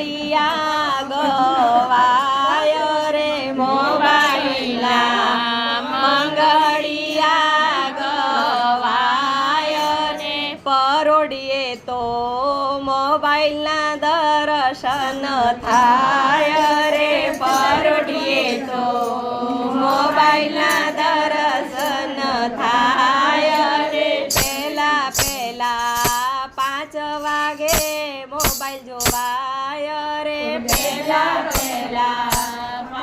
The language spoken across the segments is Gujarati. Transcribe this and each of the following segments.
મંગળિયા ગવાય રે મોબાઈલના મંગળિયા ગવાય ને પરોડીએ તો મોબાઈલના દર્શન થાય રે પરોડીએ તો મોબાઈલના દર્શન થાય રે પહેલા 5 વાગે મોબાઈલ જોવાય રે પહેલા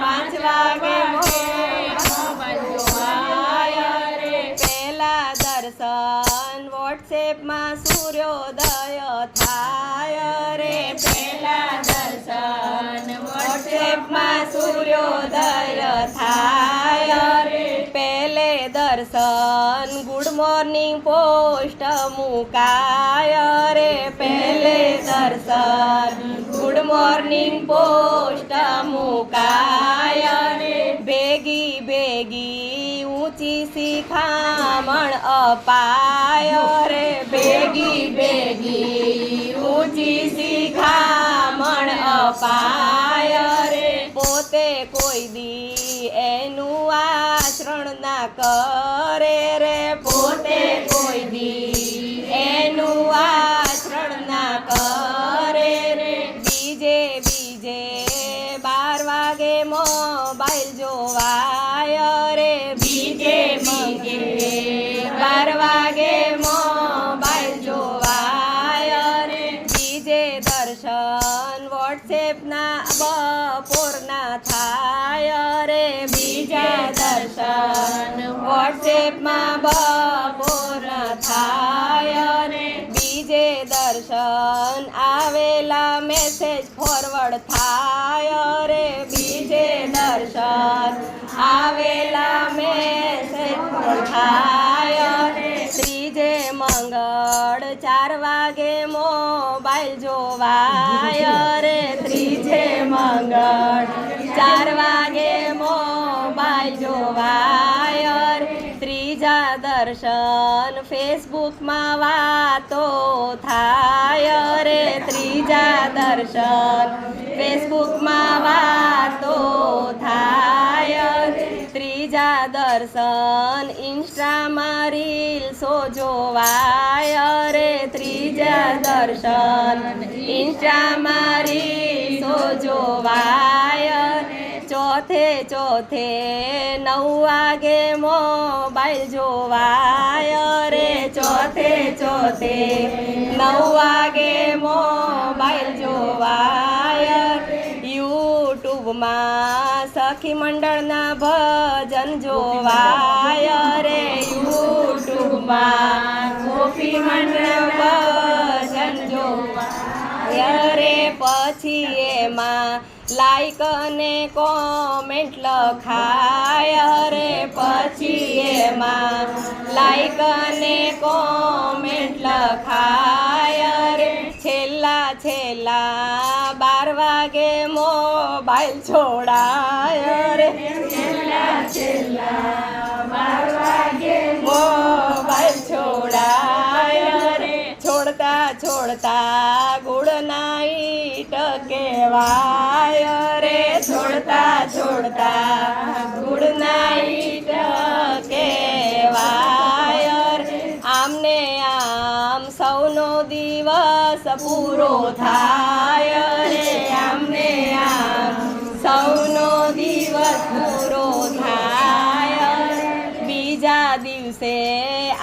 5 વાગે મોબાઈલ જોવાય રે પહેલા દર્શન વોટ્સએપમાં સૂર્યોદય થાય રે પહેલા દર્શન વોટ્સએપમાં સૂર્યોદય થાય રે પહેલે દર્શન ગુડ મોર્નિંગ પોસ્ટ મુકાય રે પહેલે દર્શન ગુડ મોર્નિંગ પોસ્ટ મુકાય રે ભેગી ઊંચી શિખામણ અપાય રે ભેગી ઊંચી શિખામણ અપાય રે પોતે કોઈ દી એનું આચરણ ના કરે રે પોતે કોઈ દી એનું આચરણ ના કરે રે બીજે 12 વાગે મોબાઈલ જોવાય રે બીજે 12 વાગે મોબાઈલ જોવાય રે બીજે દર્શન વોટ્સએપના બપોરના થાય રે બીજા દર્શન વોટ્સએપમાં બપોરના થાય રે બીજે દર્શન આવેલા મેસેજ ફોરવર્ડ થાય રે બીજે દર્શન આવેલા મેસેજ થાય રે ત્રીજે મંગળ 4 વાગે મોબાઈલ જોવાય રે ત્રીજે મંગળ 4 વાગે મોબાઈલ જોવાય રે ત્રીજા દર્શન ફેસબુકમાં વાતો થાય રે ત્રીજા દર્શન ફેસબુકમાં વાતો થાય રે ત્રીજા દર્શન ઇન્સ્ટામાં રીલ્સો જોવાય રે ત્રીજા દર્શન ઇન્સ્ટામાં રીલ્સો જોવાય ચોથે 9 વાગે મોબાઈલ જોવાય રે ચોથે 9 વાગે મોબાઈલ જોવાય યુટ્યુબમાં સખી મંડળના ભજન જોવાય રે યુટ્યુબમાં સખી મંડળ ભજન જોવાય રે પછી એમાં લાઈક અને કોમેન્ટ લખાય રે પછી એમાં લાઈક અને કોમેન્ટ લખાય રે છેલ્લા 12 વાગે મોબાઈલ છોડાય રે છેલ્લા 12 વાગે મોબાઈલ છોડાય રે છોડતા ગુડ નાઈટ કહેવાય રે છોડતા ગુડ નાઈટ કહેવાય રે આમને આમ સૌનો દિવસ પૂરો થાય રે આમને આમ સૌનો દિવસ પૂરો થાય બીજા દિવસે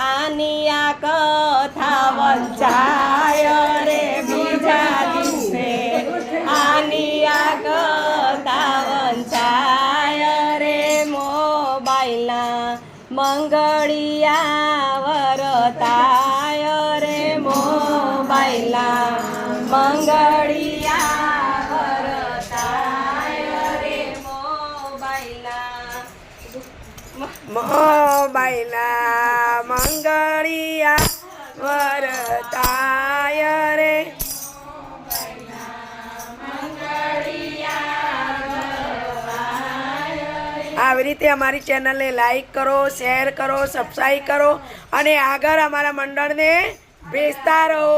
આની આ કથા વંચાય રે બીજા દિવસે આની આ કથા વંચાય રે મોબાઈલના મંગળિયા વરતાય રે મોબાઈલના મંગળિયા વરતાય રે મોબાઈલના મંગળિયા વરતાય રે આવી રીતે અમારી ચેનલને લાઈક કરો, શેર કરો, સબસ્ક્રાઈબ કરો અને આગળ અમારા મંડળને ભેજતા રહો.